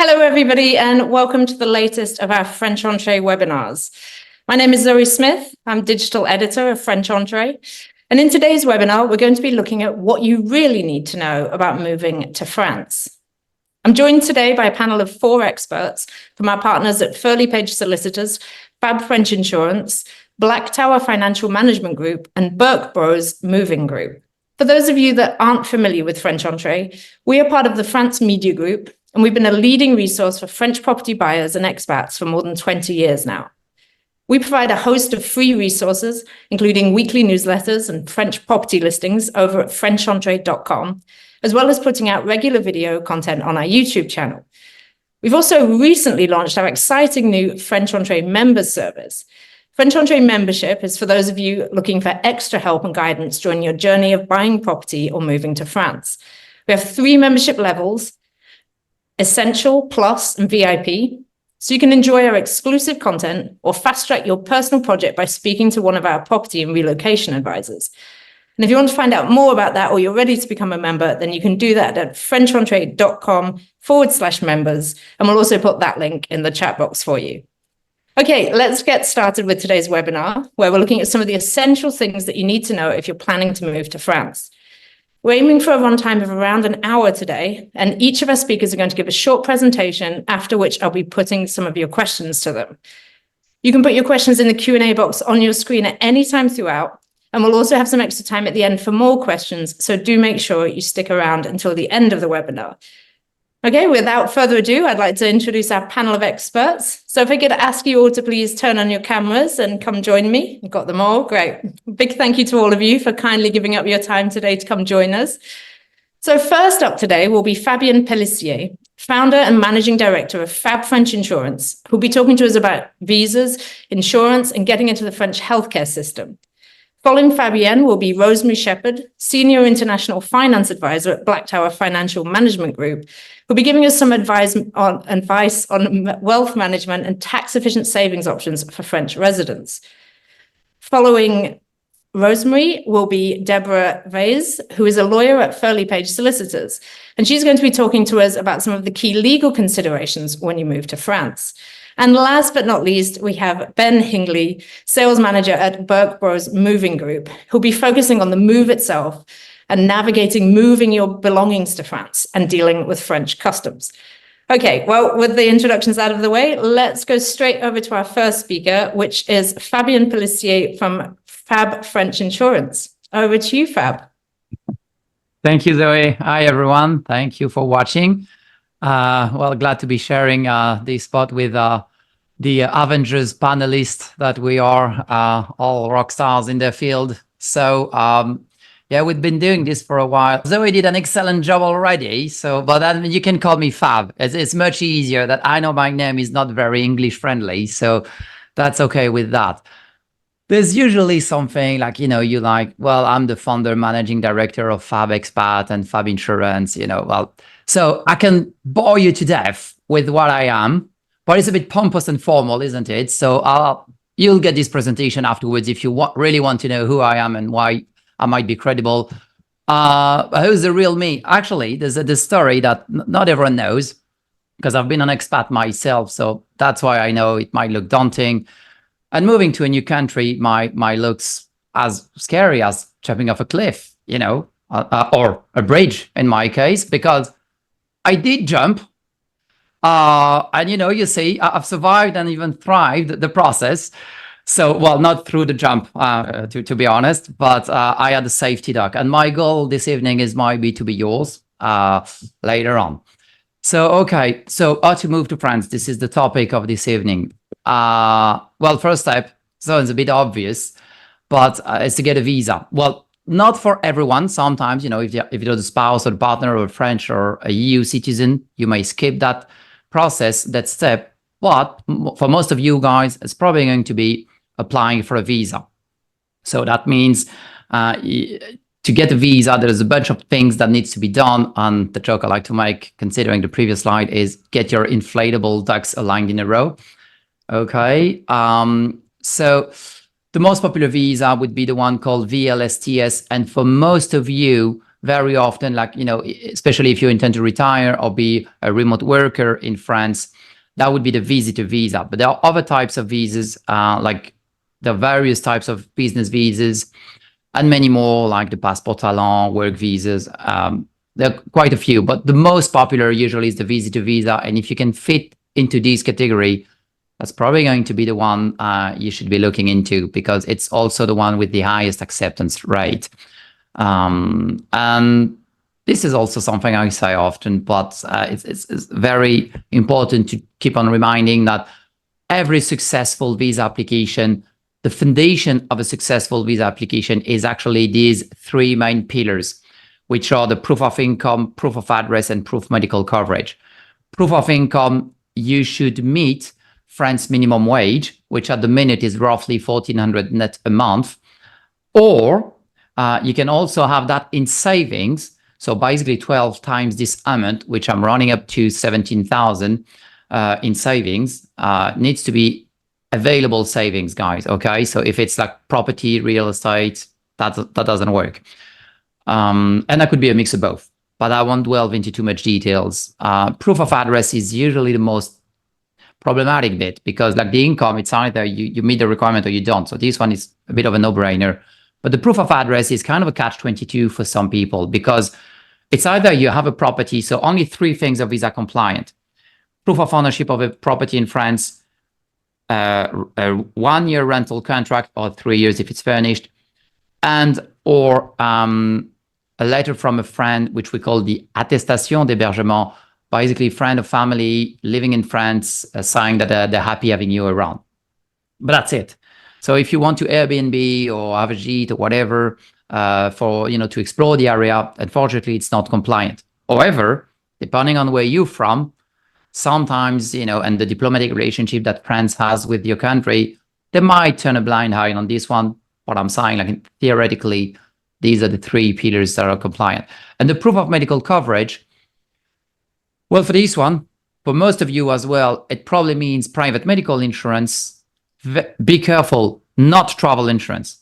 Hello, everybody, and welcome to the latest of our FrenchEntrée webinars. My name is Zoe Smith. I'm digital editor of FrenchEntrée. And in today's webinar, we're going to be looking at what you really need to know about moving to France. I'm joined today by a panel of 4 experts from our partners at Furley Page Solicitors, Fab French Insurance, Black Tower Financial Management Group, and Burke Bros Moving Group. For those of you that aren't familiar with FrenchEntrée, we are part of the France Media Group, and we've been a leading resource for French property buyers and expats for more than 20 years now. We provide a host of free resources, including weekly newsletters and French property listings over at FrenchEntrée.com, as well as putting out regular video content on our YouTube channel. We've also recently launched our exciting new FrenchEntrée members service. FrenchEntrée membership is for those of you looking for extra help and guidance during your journey of buying property or moving to France. We have 3 membership levels: Essential, Plus, and VIP, so you can enjoy our exclusive content or fast-track your personal project by speaking to one of our property and relocation advisors. And if you want to find out more about that, or you're ready to become a member, then you can do that at FrenchEntrée.com/members, and we'll also put that link in the chat box for you. Okay, let's get started with today's webinar, where we're looking at some of the essential things that you need to know if you're planning to move to France. We're aiming for a runtime of around an hour today, and each of our speakers are going to give a short presentation, after which I'll be putting some of your questions to them. You can put your questions in the Q&A box on your screen at any time throughout, and we'll also have some extra time at the end for more questions, so do make sure you stick around until the end of the webinar. Okay, without further ado, I'd like to introduce our panel of experts. So if I could ask you all to please turn on your cameras and come join me. You've got them all, great. Big thank you to all of you for kindly giving up your time today to come join us. So first up today will be Fabien Pelissier, founder and managing director of Fab French Insurance, who'll be talking to us about visas, insurance, and getting into the French healthcare system. Following Fabien will be Rosemary Sheppard, Senior International Finance Advisor at Black Tower Financial Management Group, who'll be giving us some advice on wealth management and tax-efficient savings options for French residents. Following Rosemary will be Deborah Vaysse, who is a lawyer at Furley Page Solicitors, and she's going to be talking to us about some of the key legal considerations when you move to France. And last but not least, we have Ben Hingley, sales manager at Burke Bros Moving Group, who'll be focusing on the move itself and navigating moving your belongings to France and dealing with French customs. Okay, well, with the introductions out of the way, let's go straight over to our first speaker, which is Fabien Pelissier from Fab French Insurance. Over to you, Fab. Thank you, Zoe. Hi, everyone. Thank you for watching. Well, glad to be sharing this spot with the Avengers panelists that we are, all rock stars in their field. So, yeah, we've been doing this for a while. Zoe did an excellent job already. So, but then you can call me Fab. It's much easier. That I know my name is not very English friendly, so that's okay with that. There's usually something like, you like, well, I'm the founder, managing director of Fab Expat and Fab Insurance, well, so I can bore you to death with what I am, but it's a bit pompous and formal, isn't it? So you'll get this presentation afterwards if you really want to know who I am and why I might be credible. Who's the real me? Actually, there's a story that not everyone knows, because I've been an expat myself, so that's why I know it might look daunting. And moving to a new country might looks as scary as jumping off a cliff, or a bridge in my case, because I did jump. And, you see, I've survived and even thrived the process. So, well, not through the jump, to be honest, but I had a safety duck. And my goal this evening is maybe to be yours later on. So, okay, so how to move to France? This is the topic of this evening. Well, first step sounds a bit obvious, but it's to get a visa. Well, not for everyone. Sometimes, if you're the spouse or the partner or a French or a EU citizen, you may skip that process, that step. But for most of you guys, it's probably going to be applying for a visa. So that means to get a visa, there's a bunch of things that needs to be done. And the joke I like to make, considering the previous slide, is get your inflatable ducks aligned in a row. Okay, so the most popular visa would be the one called VLSTS, and for most of you, very often, like, especially if you intend to retire or be a remote worker in France, that would be the visitor visa. But there are other types of visas, like the various types of business visas and many more, like the Passeport Talent, work visas. There are quite a few, but the most popular usually is the visitor visa. And if you can fit into this category, that's probably going to be the one you should be looking into, because it's also the one with the highest acceptance rate. And this is also something I say often, but it's very important to keep on reminding that every successful visa application, the foundation of a successful visa application is actually these three main pillars, which are the proof of income, proof of address, and proof of medical coverage. Proof of income, you should meet France minimum wage, which at the minute is roughly 1,400 net a month, or you can also have that in savings. So basically 12 times this amount, which I'm running up to 17,000 in savings, needs to be available savings, guys. Okay, so if it's like property, real estate, that doesn't work. And that could be a mix of both, but I won't delve into too much details. Proof of address is usually the most problematic bit, because like the income, it's either you meet the requirement or you don't. So this one is a bit of a no-brainer. But the proof of address is kind of a catch-22 for some people, because it's either you have a property, so only three things are visa compliant: proof of ownership of a property in France, a 1-year rental contract, or 3 years if it's furnished, and or a letter from a friend, which we call the attestation d'hébergement, basically friend or family living in France saying that they're happy having you around. But that's it. So if you want to Airbnb or have a gîte or whatever for, to explore the area, unfortunately, it's not compliant. However, depending on where you're from, sometimes, and the diplomatic relationship that France has with your country, they might turn a blind eye on this one. But I'm saying, like, theoretically, these are the three pillars that are compliant. And the proof of medical coverage, well, for this one, for most of you as well, it probably means private medical insurance. Be careful, not travel insurance.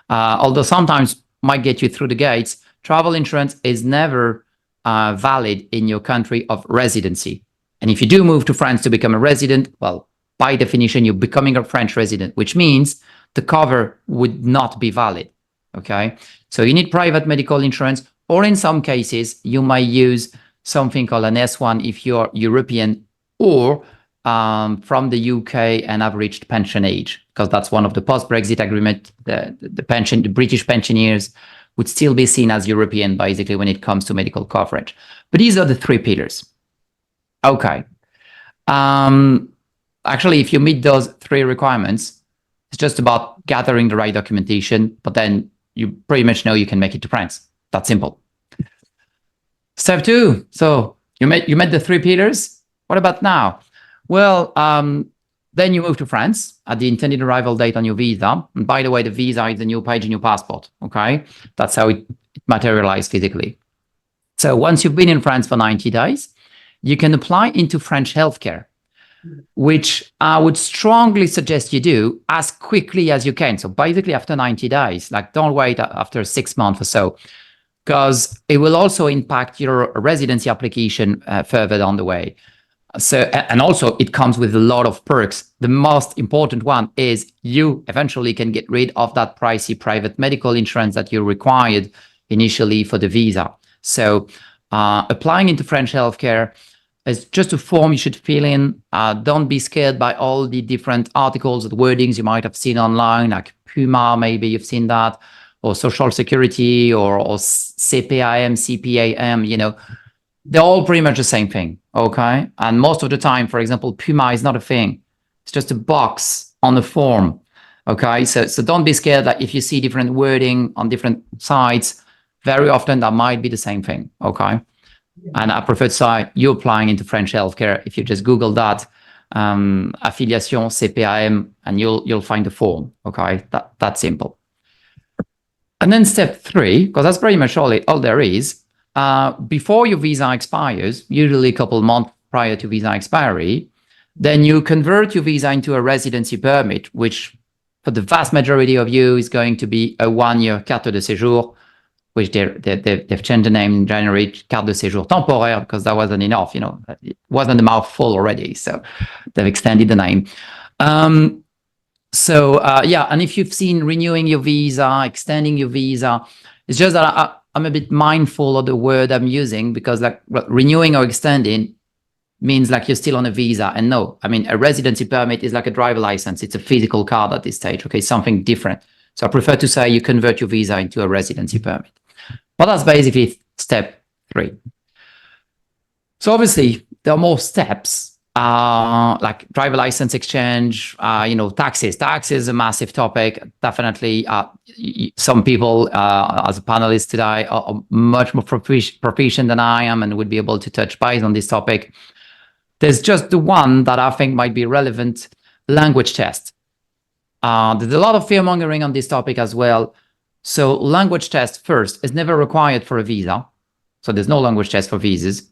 Although sometimes might get you through the gates, travel insurance is never valid in your country of residency. And if you do move to France to become a resident, well, by definition, you're becoming a French resident, which means the cover would not be valid. Okay, so you need private medical insurance, or in some cases, you might use something called an S1 if you're European or from the UK and have reached pension age, because that's one of the post-Brexit agreement. The British pensioners would still be seen as European, basically, when it comes to medical coverage. But these are the three pillars. Okay. Actually, if you meet those three requirements, it's just about gathering the right documentation, but then you pretty much know you can make it to France. That's simple. Step 2. So you met the three pillars. What about now? Well, then you move to France at the intended arrival date on your visa. And by the way, the visa is the new page in your passport. Okay, that's how it materializes physically. So once you've been in France for 90 days, you can apply into French healthcare, which I would strongly suggest you do as quickly as you can. So basically after 90 days, like don't wait after 6 months or so, because it will also impact your residency application further down the way. So, and also it comes with a lot of perks. The most important one is you eventually can get rid of that pricey private medical insurance that you required initially for the visa. So applying into French healthcare is just a form you should fill in. Don't be scared by all the different articles and wordings you might have seen online, like PUMA, maybe you've seen that, or Social Security, or CPIM, CPAM, they're all pretty much the same thing, okay? And most of the time, for example, PUMA is not a thing. It's just a box on the form, okay? So don't be scared that if you see different wording on different sites, very often that might be the same thing, okay? And I prefer to say you're applying into French healthcare. If you just Google that, affiliation, CPAM, and you'll find the form, okay? That's simple. And then step 3, because that's pretty much all there is. Before your visa expires, usually a couple months prior to visa expiry, then you convert your visa into a residency permit, which for the vast majority of you is going to be a 1-year carte de séjour. which they've changed the name in January, carte de séjour temporaire, because that wasn't enough, it wasn't a mouthful already. So they've extended the name. And if you've seen renewing your visa, extending your visa, it's just that I'm a bit mindful of the word I'm using, because like renewing or extending means like you're still on a visa. And no, I mean, a residency permit is like a driver license. It's a physical card at this stage. Okay, something different. So I prefer to say you convert your visa into a residency permit. But that's basically step 3. So obviously there are more steps, like driver license exchange, taxes. Tax is a massive topic. Definitely, some people, as a panelist today, are much more proficient than I am and would be able to touch base on this topic. There's just the one that I think might be relevant: language test. There's a lot of fear-mongering on this topic as well. So language test first is never required for a visa. So there's no language test for visas.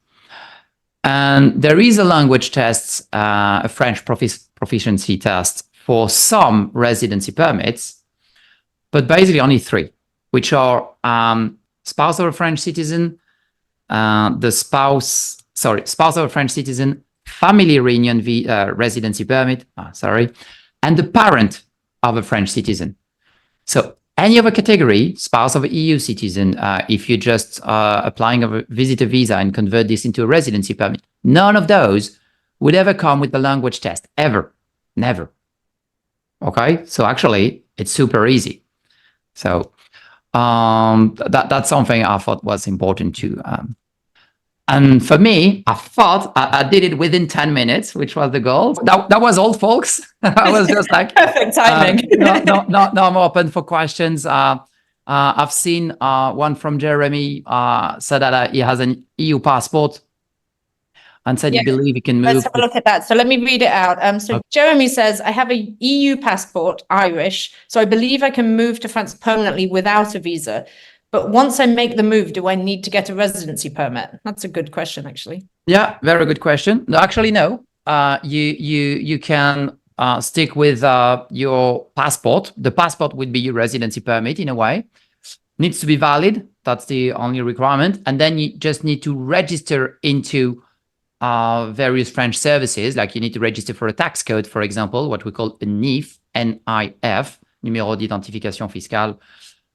And there is a language test, a French proficiency test for some residency permits, but basically only 3, which are spouse of a French citizen, spouse of a French citizen, family reunion residency permit, and the parent of a French citizen. So any other category, spouse of an EU citizen, if you're just applying a visitor visa and convert this into a residency permit, none of those would ever come with the language test, ever, never. Okay, so actually it's super easy. So that's something I thought was important too. And for me, I thought I did it within 10 minutes, which was the goal. That was all, folks. I was just like, perfect timing. No, I'm open for questions. I've seen one from Jeremy said that he has an EU passport and said he believes he can move. Let's have a look at that. So let me read it out. Jeremy says, I have a EU passport, Irish, so I believe I can move to France permanently without a visa. But once I make the move, do I need to get a residency permit? That's a good question, actually. Yeah, very good question. No, actually, no. You can stick with your passport. The passport would be your residency permit in a way. Needs to be valid. That's the only requirement. And then you just need to register into various French services. Like you need to register for a tax code, for example, what we call a NIF, N-I-F, numéro d'identification fiscale.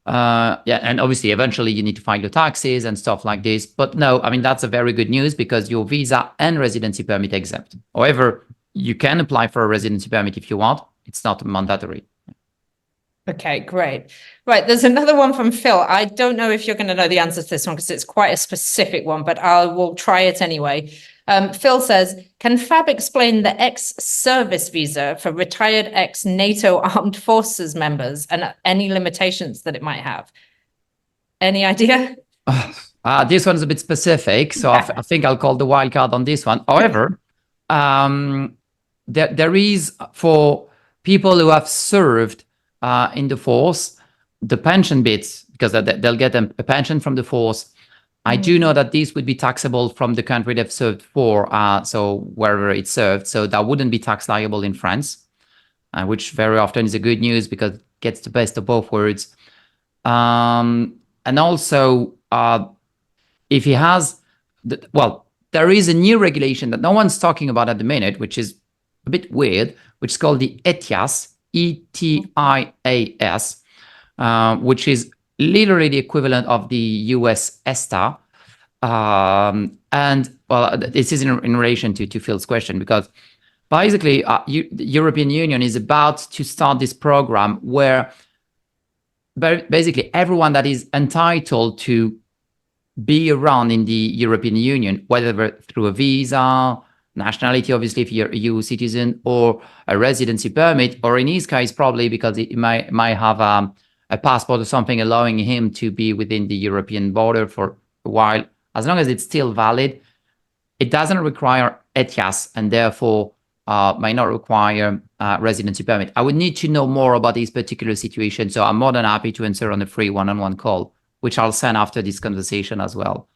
And obviously, eventually you need to file your taxes and stuff like this. But no, I mean, that's a very good news because your visa and residency permit exempt. However, you can apply for a residency permit if you want. It's not mandatory. Okay, great. Right, there's another one from Phil. I don't know if you're going to know the answer to this one because it's quite a specific one, but I will try it anyway. Phil says, can Fab explain the ex-service visa for retired ex-NATO armed forces members and any limitations that it might have? Any idea? This one's a bit specific, so I think I'll call the wild card on this one. However, there is, for people who have served in the force, the pension bits, because they'll get a pension from the force. I do know that these would be taxable from the country they've served for, so wherever it's served. So that wouldn't be tax liable in France, which very often is a good news because it gets the best of both worlds. And also, if he has, there is a new regulation that no one's talking about at the minute, which is a bit weird, which is called the ETIAS, E-T-I-A-S, which is literally the equivalent of the US ESTA. And this is in relation to Phil's question, because basically the European Union is about to start this program where basically everyone that is entitled to be around in the European Union, whether through a visa, nationality, obviously, if you're a EU citizen, or a residency permit, or in his case, probably because he might have a passport or something allowing him to be within the European border for a while, as long as it's still valid, it doesn't require ETIAS and therefore might not require residency permit. I would need to know more about this particular situation, so I'm more than happy to answer on a free one-on-one call, which I'll send after this conversation as well.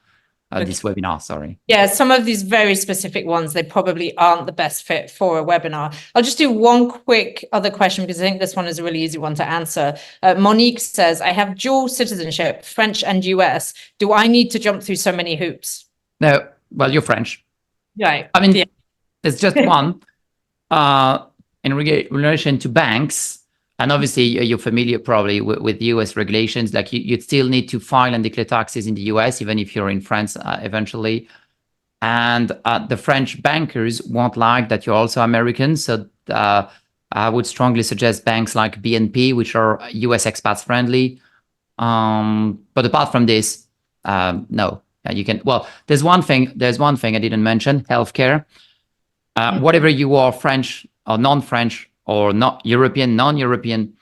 this webinar, sorry. Yeah, some of these very specific ones, they probably aren't the best fit for a webinar. I'll just do one quick other question because I think this one is a really easy one to answer. Monique says, I have dual citizenship, French and US. Do I need to jump through so many hoops? No, well, you're French. Right. I mean, yeah. it's just one. In relation to banks, and obviously you're familiar probably with US regulations, like you'd still need to file and declare taxes in the US, even if you're in France eventually. And the French bankers won't like that you're also American. So I would strongly suggest banks like BNP, which are US expats friendly. But apart from this, no, you can. Well, there's one thing I didn't mention: healthcare. Whatever you are, French or non-French or not European, non-European,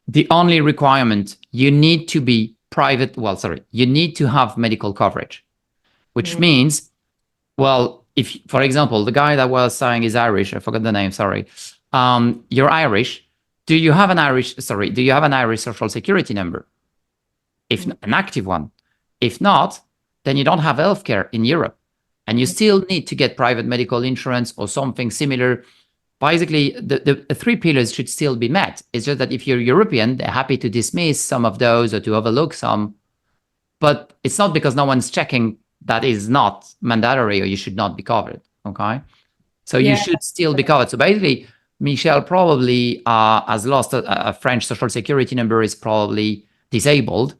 the only requirement, you need to be private. Well, sorry, you need to have medical coverage, which means, well, if, for example, the guy that was saying is Irish, I forgot the name, sorry. You're Irish. Do you have an Irish social security number? If an active one. If not, then you don't have healthcare in Europe. And you still need to get private medical insurance or something similar. Basically, the three pillars should still be met. It's just that if you're European, they're happy to dismiss some of those or to overlook some. But it's not because no one's checking that is not mandatory or you should not be covered, okay? So you should still be covered. So basically, Michelle probably has lost a French social security number, is probably disabled,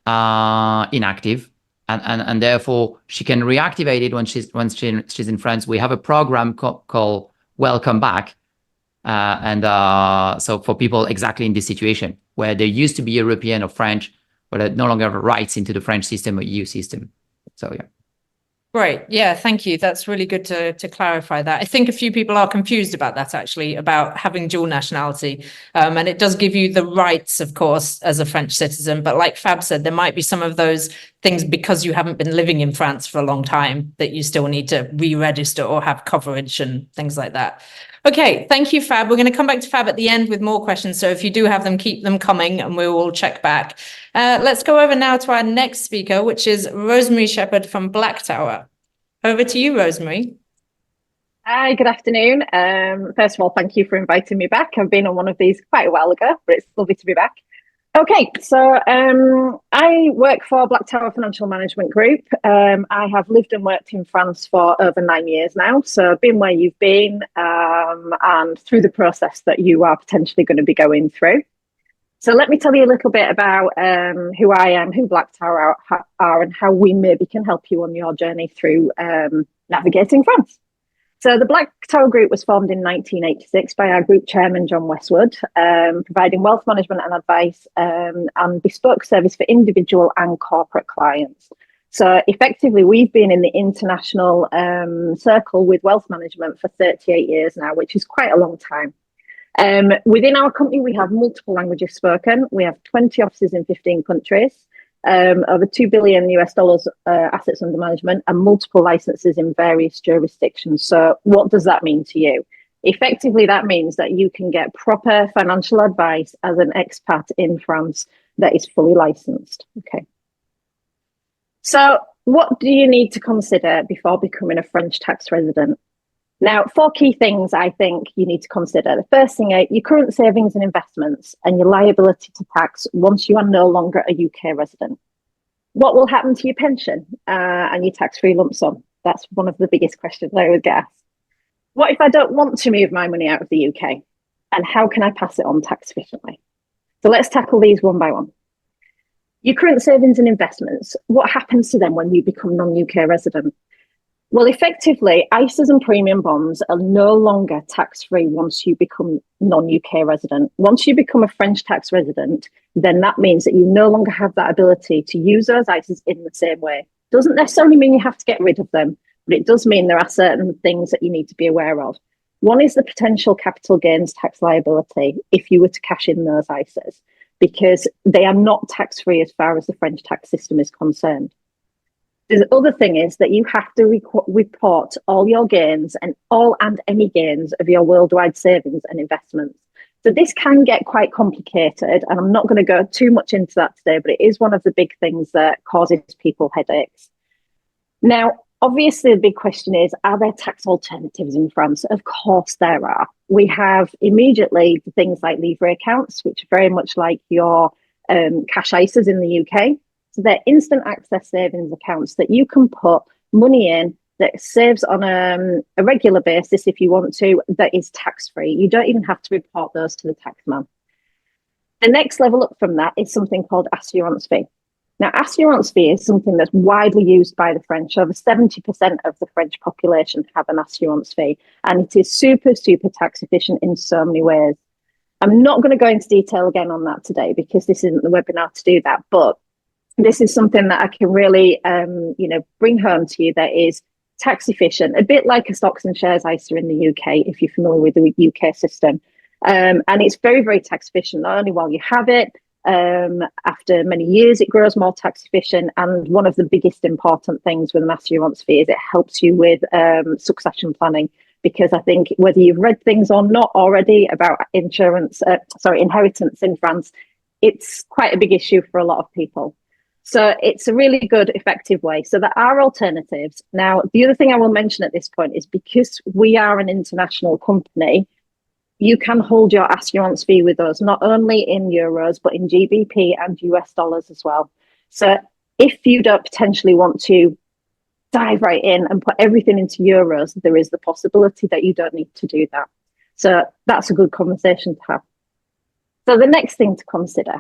inactive. And therefore she can reactivate it when she's in France. We have a program called Welcome Back, so for people exactly in this situation where they used to be European or French, but they no longer have rights into the French system or EU system. So yeah. Great. Yeah, thank you. That's really good to clarify that. I think a few people are confused about that, actually, about having dual nationality. And it does give you the rights, of course, as a French citizen. But like Fab said, there might be some of those things because you haven't been living in France for a long time that you still need to re-register or have coverage and things like that. Okay, thank you, Fab. We're going to come back to Fab at the end with more questions. So if you do have them, keep them coming and we will check back. Let's go over now to our next speaker, which is Rosemary Sheppard from Black Tower. Over to you, Rosemary. Hi, good afternoon. First of all, thank you for inviting me back. I've been on one of these quite a while ago, but it's lovely to be back. Okay, so I work for Black Tower Financial Management Group. I have lived and worked in France for over 9 years now. So I've been where you've been and through the process that you are potentially going to be going through. So let me tell you a little bit about who I am, who Black Tower are, and how we maybe can help you on your journey through navigating France. So the Black Tower Group was formed in 1986 by our group chairman, John Westwood, providing wealth management and advice and bespoke service for individual and corporate clients. So effectively, we've been in the international circle with wealth management for 38 years now, which is quite a long time. Within our company, we have multiple languages spoken. We have 20 offices in 15 countries, over $2 billion assets under management, and multiple licenses in various jurisdictions. So what does that mean to you? Effectively, that means that you can get proper financial advice as an expat in France that is fully licensed. Okay. So what do you need to consider before becoming a French tax resident? Now, 4 key things I think you need to consider. The first thing are your current savings and investments and your liability to tax once you are no longer a UK resident. What will happen to your pension and your tax-free lump sum? That's one of the biggest questions I would get asked. What if I don't want to move my money out of the UK? And how can I pass it on tax efficiently? So let's tackle these one by one. Your current savings and investments, what happens to them when you become non-UK resident? Well, effectively, ISAs and premium bonds are no longer tax-free once you become non-UK resident. Once you become a French tax resident, then that means that you no longer have that ability to use those ISAs in the same way. Doesn't necessarily mean you have to get rid of them, but it does mean there are certain things that you need to be aware of. One is the potential capital gains tax liability if you were to cash in those ISAs, because they are not tax-free as far as the French tax system is concerned. The other thing is that you have to report all your gains and any gains of your worldwide savings and investments. So this can get quite complicated, and I'm not going to go too much into that today, but it is one of the big things that causes people headaches. Now, obviously, the big question is, are there tax alternatives in France? Of course there are. We have immediately things like livret accounts, which are very much like your cash ISAs in the UK. So they're instant access savings accounts that you can put money in that saves on a regular basis if you want to, that is tax-free. You don't even have to report those to the taxman. The next level up from that is something called assurance fee. Now, assurance fee is something that's widely used by the French. Over 70% of the French population have an assurance fee, and it is super, super tax efficient in so many ways. I'm not going to go into detail again on that today because this isn't the webinar to do that, but this is something that I can really, bring home to you that is tax efficient, a bit like a stocks and shares ISA in the UK, if you're familiar with the UK system. And it's very, very tax efficient, not only while you have it, after many years, it grows more tax efficient. And one of the biggest important things with an assurance fee is it helps you with succession planning. Because I think whether you've read things or not already about inheritance in France, it's quite a big issue for a lot of people. So it's a really good, effective way. So there are alternatives. Now, the other thing I will mention at this point is because we are an international company, you can hold your assurance fee with us, not only in euros, but in GBP and US dollars as well. So if you don't potentially want to dive right in and put everything into euros, there is the possibility that you don't need to do that. So that's a good conversation to have. So the next thing to consider,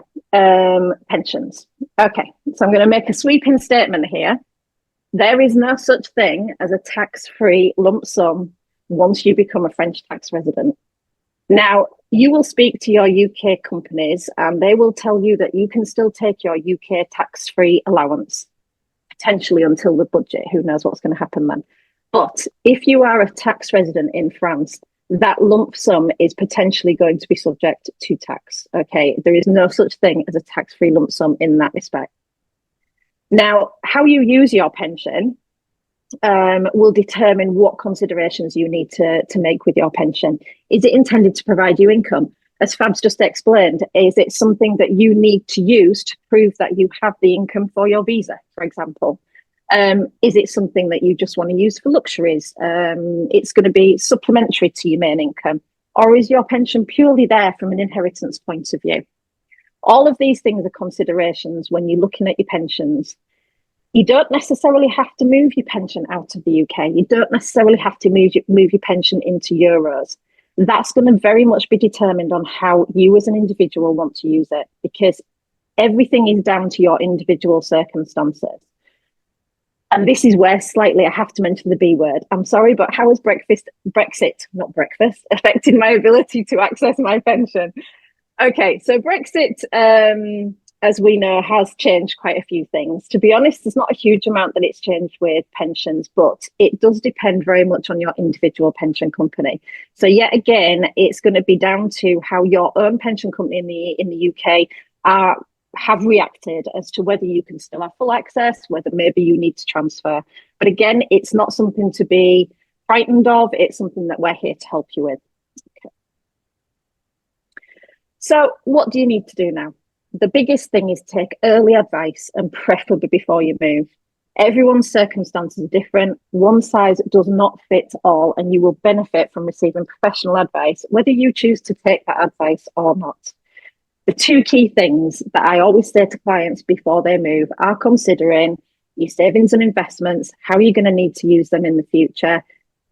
pensions. Okay, so I'm going to make a sweeping statement here. There is no such thing as a tax-free lump sum once you become a French tax resident. Now, you will speak to your UK companies and they will tell you that you can still take your UK tax-free allowance, potentially until the budget. Who knows what's going to happen then. But if you are a tax resident in France, that lump sum is potentially going to be subject to tax. Okay, there is no such thing as a tax-free lump sum in that respect. Now, how you use your pension will determine what considerations you need to make with your pension. Is it intended to provide you income? As Fab's just explained, is it something that you need to use to prove that you have the income for your visa, for example? Is it something that you just want to use for luxuries? It's going to be supplementary to your main income. Or is your pension purely there from an inheritance point of view? All of these things are considerations when you're looking at your pensions. You don't necessarily have to move your pension out of the UK. You don't necessarily have to move your pension into euros. That's going to very much be determined on how you as an individual want to use it, because everything is down to your individual circumstances. And this is where slightly I have to mention the B word. I'm sorry, but how has Brexit affected my ability to access my pension? Okay, so Brexit, as we know, has changed quite a few things. To be honest, there's not a huge amount that it's changed with pensions, but it does depend very much on your individual pension company. So yet again, it's going to be down to how your own pension company in the UK have reacted as to whether you can still have full access, whether maybe you need to transfer. But again, it's not something to be frightened of. It's something that we're here to help you with. Okay. So what do you need to do now? The biggest thing is take early advice, and preferably before you move. Everyone's circumstances are different. One size does not fit all, and you will benefit from receiving professional advice, whether you choose to take that advice or not. The two key things that I always say to clients before they move are considering your savings and investments. How are you going to need to use them in the future?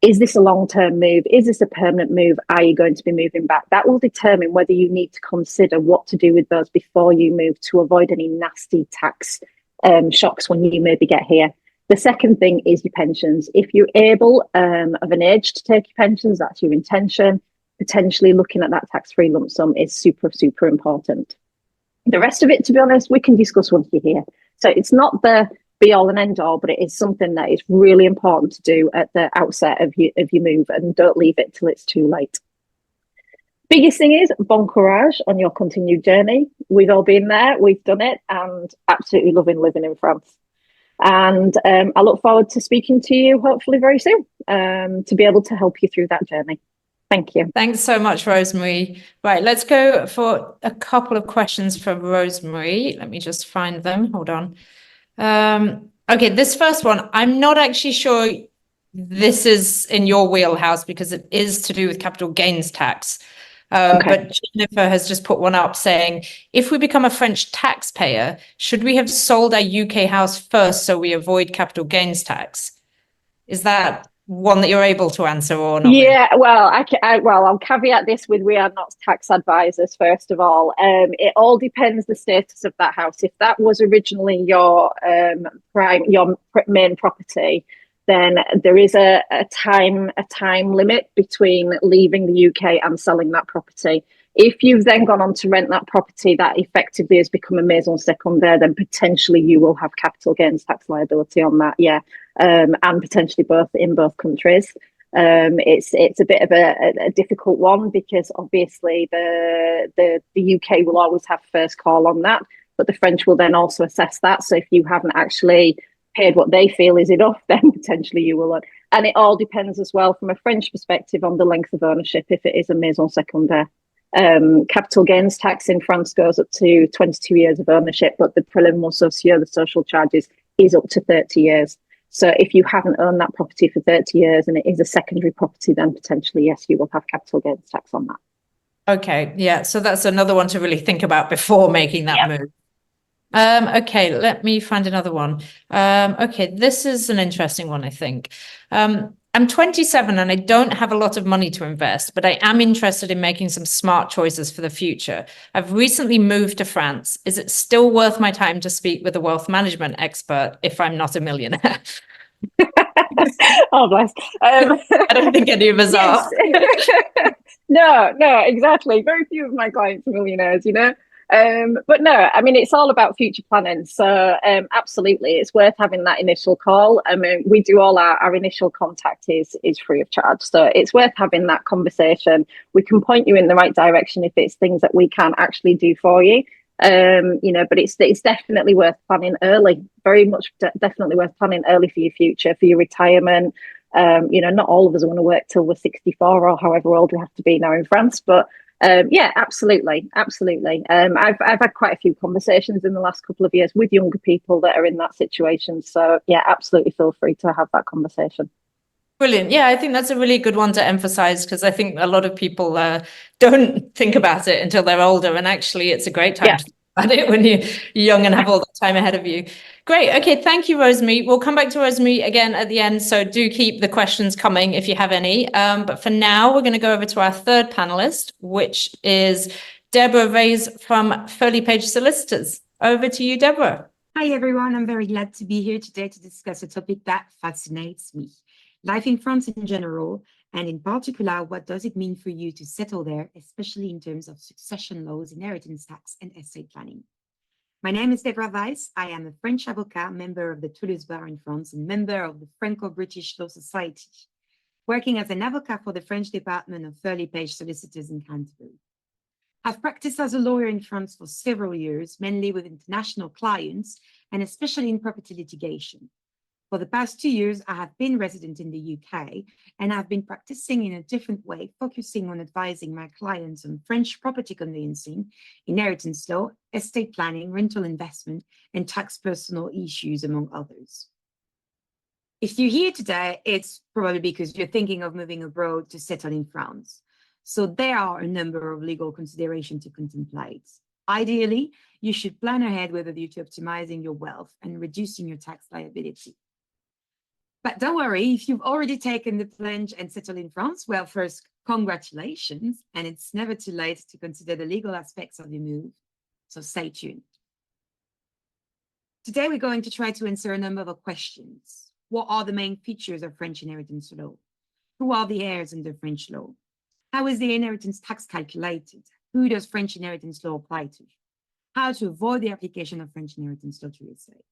Is this a long-term move? Is this a permanent move? Are you going to be moving back? That will determine whether you need to consider what to do with those before you move to avoid any nasty tax shocks when you maybe get here. The second thing is your pensions. If you're able of an age to take your pensions, that's your intention. Potentially looking at that tax-free lump sum is super, super important. The rest of it, to be honest, we can discuss once you're here. So it's not the be-all and end-all, but it is something that is really important to do at the outset of your move, and don't leave it till it's too late. Biggest thing is bon courage on your continued journey. We've all been there, we've done it, and absolutely loving living in France. And I look forward to speaking to you hopefully very soon to be able to help you through that journey. Thank you. Thanks so much, Rosemary. Right, let's go for a couple of questions from Rosemary. Let me just find them. Hold on. Okay, this first one, I'm not actually sure this is in your wheelhouse because it is to do with capital gains tax. But Jennifer has just put one up saying, if we become a French taxpayer, should we have sold our UK house first so we avoid capital gains tax? Is that one that you're able to answer or not? Yeah, well, I'll caveat this with we are not tax advisors, first of all. It all depends the status of that house. If that was originally your main property, then there is a time limit between leaving the UK and selling that property. If you've then gone on to rent that property that effectively has become a maison secondaire, then potentially you will have capital gains tax liability on that, yeah, and potentially in both countries. It's a bit of a difficult one because obviously the UK will always have first call on that, but the French will then also assess that. So if you haven't actually paid what they feel is enough, then potentially you will. And it all depends as well from a French perspective on the length of ownership if it is a maison secondaire. Capital gains tax in France goes up to 22 years of ownership, but the prélèvement social, the social charges, is up to 30 years. So if you haven't owned that property for 30 years and it is a secondary property, then potentially, yes, you will have capital gains tax on that. Okay, yeah. So that's another one to really think about before making that move. Okay, let me find another one. Okay, this is an interesting one, I think. I'm 27 and I don't have a lot of money to invest, but I am interested in making some smart choices for the future. I've recently moved to France. Is it still worth my time to speak with a wealth management expert if I'm not a millionaire? Oh, bless. I don't think any of us are. No, exactly. Very few of my clients are millionaires, you know. But no, I mean, it's all about future planning. So absolutely, it's worth having that initial call. I mean, we do all our initial contact is free of charge. So it's worth having that conversation. We can point you in the right direction if it's things that we can actually do for you. You know, but it's definitely worth planning early. Very much definitely worth planning early for your future, for your retirement. You know, not all of us want to work till we're 64 or however old we have to be now in France, but yeah, absolutely. I've had quite a few conversations in the last couple of years with younger people that are in that situation. So yeah, absolutely feel free to have that conversation. Brilliant. Yeah, I think that's a really good one to emphasize because I think a lot of people don't think about it until they're older. And actually, it's a great time to think about it when you're young and have all the time ahead of you. Great. Okay. Thank you, Rosemary. We'll come back to Rosemary again at the end. So do keep the questions coming if you have any. But for now, we're going to go over to our third panelist, which is Deborah Vaysse from Furley Page Solicitors. Over to you, Deborah. Hi, everyone. I'm very glad to be here today to discuss a topic that fascinates me. Life in France in general, and in particular, what does it mean for you to settle there, especially in terms of succession laws, inheritance tax, and estate planning. My name is Deborah Vaysse. I am a French avocat, member of the Toulouse Bar in France, and member of the Franco-British Law Society, working as an avocat for the French department of Furley Page Solicitors in Canterbury. I've practiced as a lawyer in France for several years, mainly with international clients, and especially in property litigation. For the past 2 years, I have been resident in the UK, and I've been practicing in a different way, focusing on advising my clients on French property conveyancing, inheritance law, estate planning, rental investment, and tax personal issues, among others. If you're here today, it's probably because you're thinking of moving abroad to settle in France. So there are a number of legal considerations to contemplate. Ideally, you should plan ahead with a view to optimizing your wealth and reducing your tax liability. But don't worry, if you've already taken the plunge and settled in France, well, first, congratulations. And it's never too late to consider the legal aspects of your move. So stay tuned. Today, we're going to try to answer a number of questions. What are the main features of French inheritance law? Who are the heirs under French law? How is the inheritance tax calculated? Who does French inheritance law apply to? How to avoid the application of French inheritance law to your estate?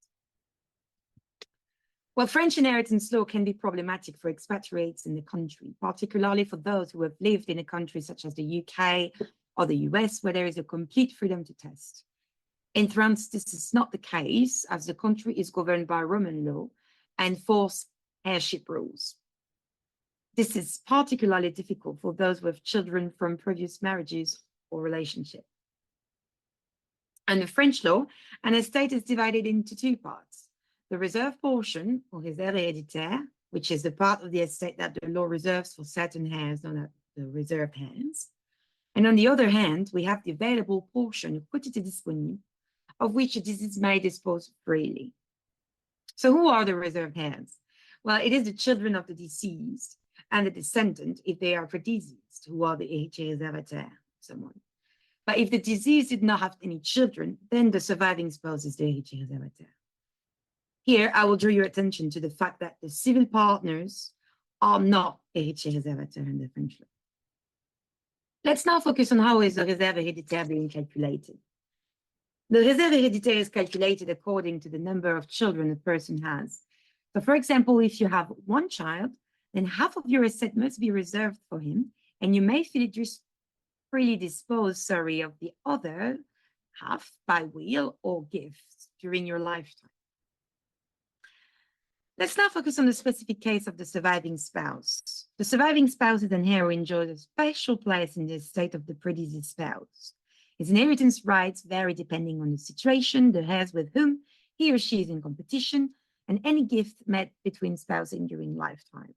Well, French inheritance law can be problematic for expatriates in the country, particularly for those who have lived in a country such as the UK or the US, where there is a complete freedom to test. In France, this is not the case, as the country is governed by Roman law and forced heirship rules. This is particularly difficult for those with children from previous marriages or relationships. Under French law, an estate is divided into two parts. the reserve portion, or réserve héréditaire, which is the part of the estate that the law reserves for certain heirs, known as the reserved heirs. And on the other hand, we have the available portion, equité disponible, of which the deceased may dispose freely. So who are the reserved heirs? Well, it is the children of the deceased and the descendant, if they are predeceased, who are the héritiers réservataires, someone. But if the deceased did not have any children, then the surviving spouse is the héritier réservataire. Here, I will draw your attention to the fact that the civil partners are not héritiers réservataires in the French law. Let's now focus on how is the réserve héréditaire being calculated. The réserve héréditaire is calculated according to the number of children a person has. So, for example, if you have one child, then half of your estate must be reserved for him, and you may freely dispose, of the other half by will or gift during your lifetime. Let's now focus on the specific case of the surviving spouse. The surviving spouse is an heir who enjoys a special place in the estate of the predeceased spouse. His inheritance rights vary depending on the situation, the heirs with whom he or she is in competition, and any gift made between spouses during lifetime.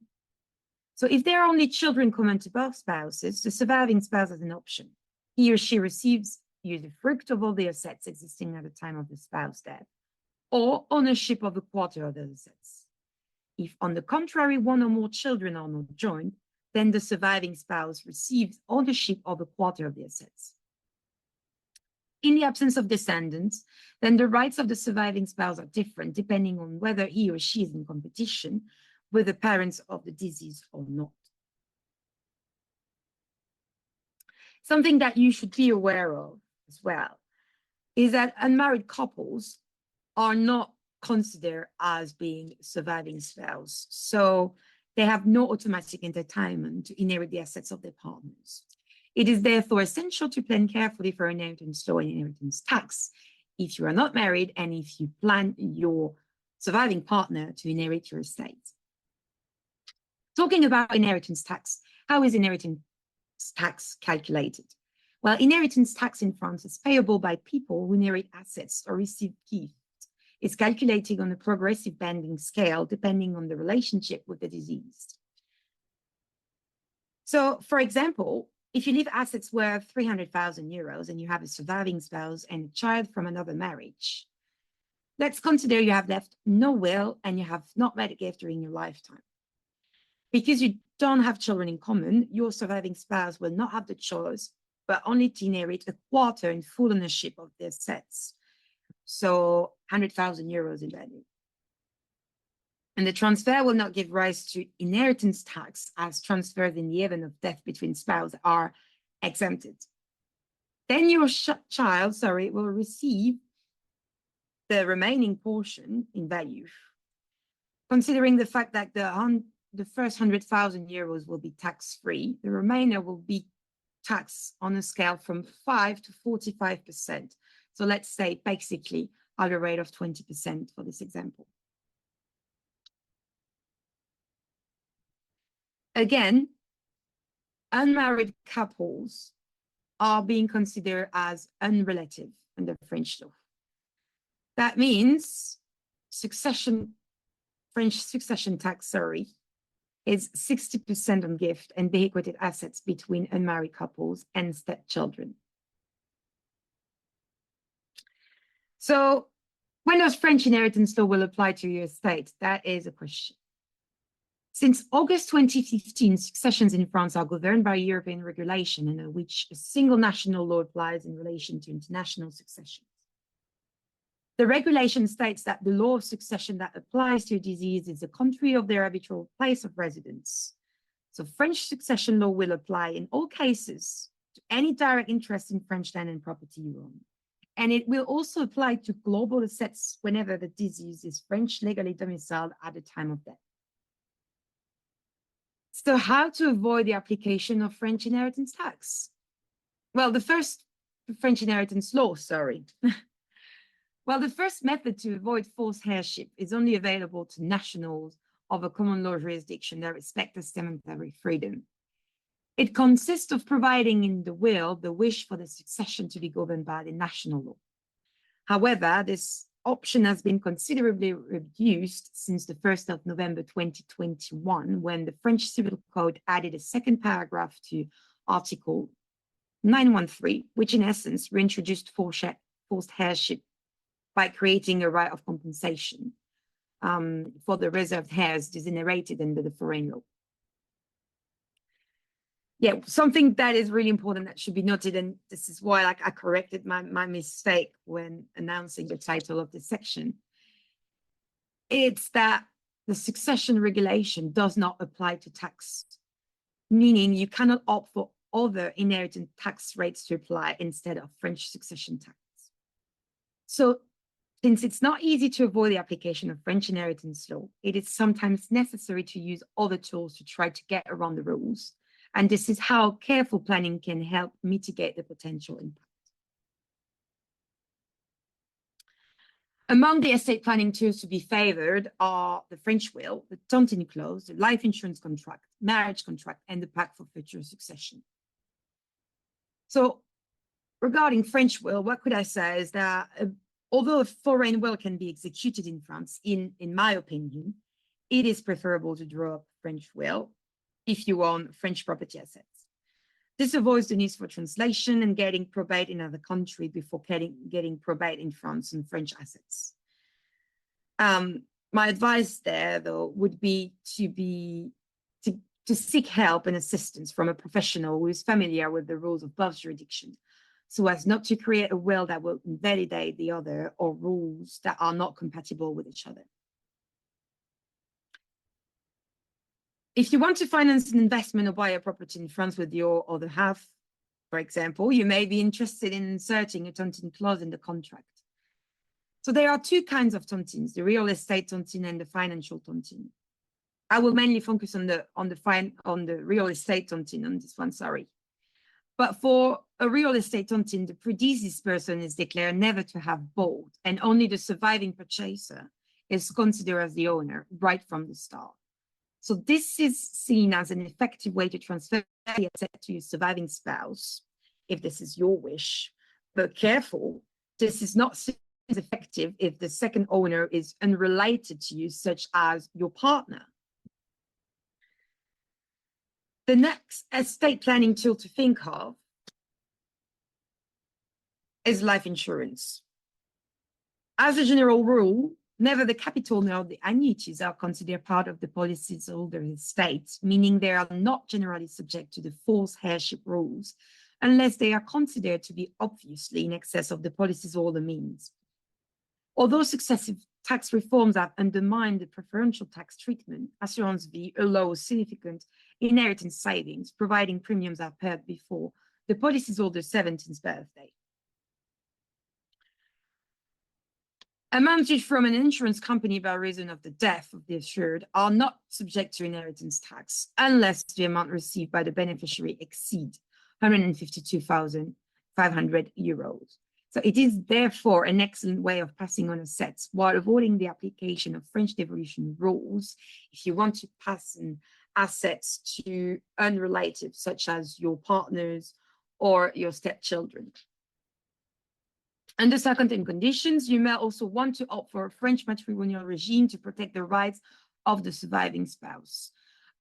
So if there are only children common to both spouses, the surviving spouse has an option. He or she receives either fruit of all the assets existing at the time of the spouse's death, or ownership of a quarter of those assets. If, on the contrary, one or more children are not joined, then the surviving spouse receives ownership of a quarter of the assets. In the absence of descendants, then the rights of the surviving spouse are different depending on whether he or she is in competition with the parents of the deceased or not. Something that you should be aware of as well is that unmarried couples are not considered as being surviving spouse. So they have no automatic entitlement to inherit the assets of their partners. It is therefore essential to plan carefully for inheritance law and inheritance tax if you are not married and if you plan your surviving partner to inherit your estate. Talking about inheritance tax, how is inheritance tax calculated? Well, inheritance tax in France is payable by people who inherit assets or receive gifts. It's calculated on a progressive banding scale depending on the relationship with the deceased. So, for example, if you leave assets worth 300,000 euros and you have a surviving spouse and a child from another marriage, let's consider you have left no will and you have not made a gift during your lifetime. Because you don't have children in common, your surviving spouse will not have the choice, but only to inherit a quarter in full ownership of the assets. So 100,000 euros in value. And the transfer will not give rise to inheritance tax as transfers in the event of death between spouses are exempted. Then your child, will receive the remaining portion in value. Considering the fact that the first 100,000 euros will be tax-free, the remainder will be taxed on a scale from 5 to 45%. So let's say basically at a rate of 20% for this example. Again, unmarried couples are being considered as unrelative under French law. That means French succession tax, is 60% on gift and bequeathed assets between unmarried couples and stepchildren. So when does French inheritance law will apply to your estate? That is a question. Since August 2015, successions in France are governed by European regulation in which a single national law applies in relation to international successions. The regulation states that the law of succession that applies to a deceased is the country of their habitual place of residence. So French succession law will apply in all cases to any direct interest in French land and property you own. And it will also apply to global assets whenever the deceased is French legally domiciled at the time of death. So how to avoid the application of French inheritance tax? Well, the first French inheritance law, Well, the first method to avoid forced heirship is only available to nationals of a common law jurisdiction that respect testamentary freedom. It consists of providing in the will the wish for the succession to be governed by the national law. However, this option has been considerably reduced since the 1st of November 2021, when the French Civil Code added a second paragraph to Article 913, which in essence reintroduced forced heirship by creating a right of compensation for the reserved heirs disinherited under the foreign law. Yeah, something that is really important that should be noted, and this is why I corrected my mistake when announcing the title of this section. It's that the succession regulation does not apply to tax, meaning you cannot opt for other inheritance tax rates to apply instead of French succession tax. So since it's not easy to avoid the application of French inheritance law, it is sometimes necessary to use other tools to try to get around the rules. And this is how careful planning can help mitigate the potential impact. Among the estate planning tools to be favored are the French will, the tontine clause, the life insurance contract, marriage contract, and the pact for future succession. So regarding French will, what could I say is that although a foreign will can be executed in France, in my opinion, it is preferable to draw up a French will if you own French property assets. This avoids the need for translation and getting probate in another country before getting probate in France on French assets. My advice there, though, would be to seek help and assistance from a professional who is familiar with the rules of both jurisdictions, so as not to create a will that will invalidate the other or rules that are not compatible with each other. If you want to finance an investment or buy a property in France with your other half, for example, you may be interested in inserting a tontine clause in the contract. So there are two kinds of tontines, the real estate tontine and the financial tontine. I will mainly focus on the real estate tontine on this one, sorry. But for a real estate tontine, the predeceased person is declared never to have bought, and only the surviving purchaser is considered as the owner right from the start. So this is seen as an effective way to transfer the asset to your surviving spouse, if this is your wish. But careful, this is not as effective if the second owner is unrelated to you, such as your partner. The next estate planning tool to think of is life insurance. As a general rule, neither the capital nor the annuities are considered part of the policyholder's estate, meaning they are not generally subject to the forced heirship rules unless they are considered to be obviously in excess of the policyholder means. Although successive tax reforms have undermined the preferential tax treatment, Assurance Vie allows significant inheritance savings, providing premiums are paid before the policyholder's 17th birthday. Amounts from an insurance company by reason of the death of the assured are not subject to inheritance tax unless the amount received by the beneficiary exceeds 152,500 euros. So it is therefore an excellent way of passing on assets while avoiding the application of French devolution rules if you want to pass on assets to unrelated, such as your partners or your stepchildren. Under certain conditions, you may also want to opt for a French matrimonial regime to protect the rights of the surviving spouse.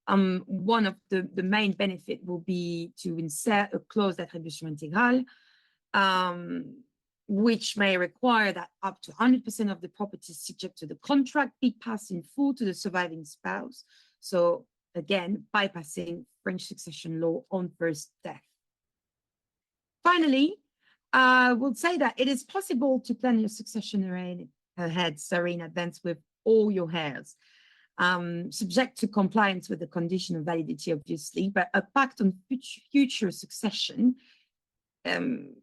One of the main benefit will be to insert a clause d'attribution intégrale, which may require that up to 100% of the property subject to the contract be passed in full to the surviving spouse. So again, bypassing French succession law on first death. Finally, I would say that it is possible to plan your succession ahead, in advance with all your heirs, subject to compliance with the condition of validity, obviously, but a pact on future succession could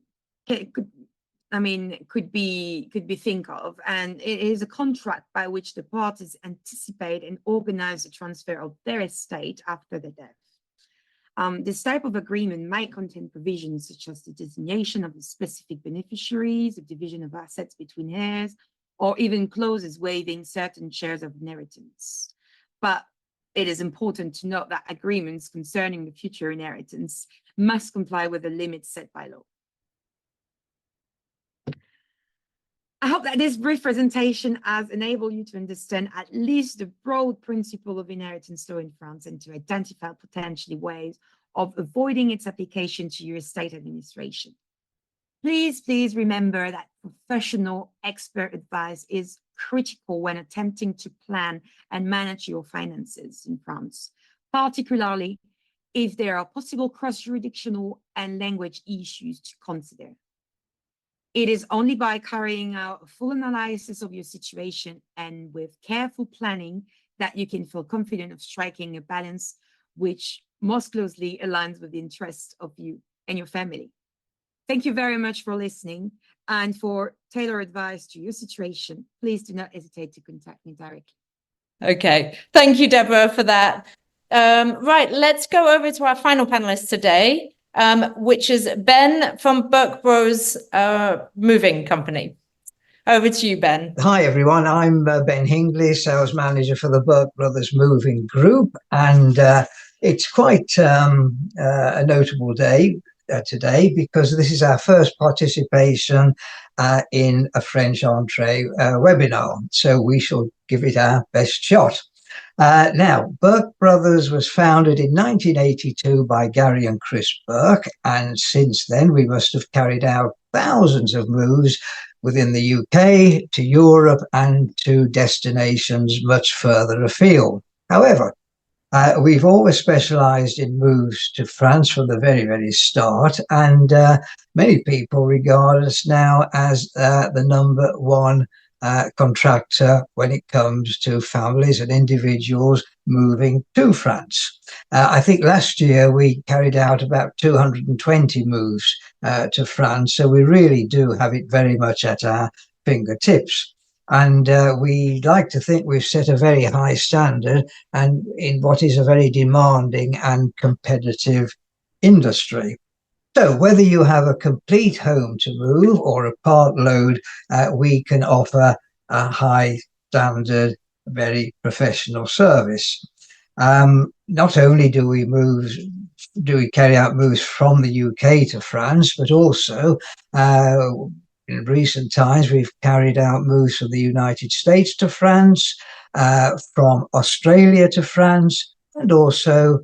be think of, and it is a contract by which the parties anticipate and organize the transfer of their estate after the death. This type of agreement might contain provisions such as the designation of the specific beneficiaries, the division of assets between heirs, or even clauses waiving certain shares of inheritance. But it is important to note that agreements concerning the future inheritance must comply with the limits set by law. I hope that this brief presentation has enabled you to understand at least the broad principle of inheritance law in France and to identify potentially ways of avoiding its application to your estate administration. Please remember that professional expert advice is critical when attempting to plan and manage your finances in France, particularly if there are possible cross-jurisdictional and language issues to consider. It is only by carrying out a full analysis of your situation and with careful planning that you can feel confident of striking a balance which most closely aligns with the interests of you and your family. Thank you very much for listening, and for tailored advice to your situation, please do not hesitate to contact me directly. Okay, thank you, Deborah, for that. Right, let's go over to our final panelist today, which is Ben from Burke Bros Moving Company. Over to you, Ben. Hi, everyone. I'm Ben Hingley, sales manager for the Burke Bros Moving Group, and it's quite a notable day today because this is our first participation in a FrenchEntrée webinar, so we shall give it our best shot. Now, Burke Brothers was founded in 1982 by Gary and Chris Burke, and since then we must have carried out thousands of moves within the UK, to Europe, and to destinations much further afield. However, we've always specialised in moves to France from the very, very start, and many people regard us now as the number one contractor when it comes to families and individuals moving to France. I think last year we carried out about 220 moves to France, so we really do have it very much at our fingertips. And we like to think we've set a very high standard and in what is a very demanding and competitive industry. So whether you have a complete home to move or a part load, we can offer a high standard, very professional service. Not only do we carry out moves from the UK to France, but also in recent times we've carried out moves from the United States to France, from Australia to France, and also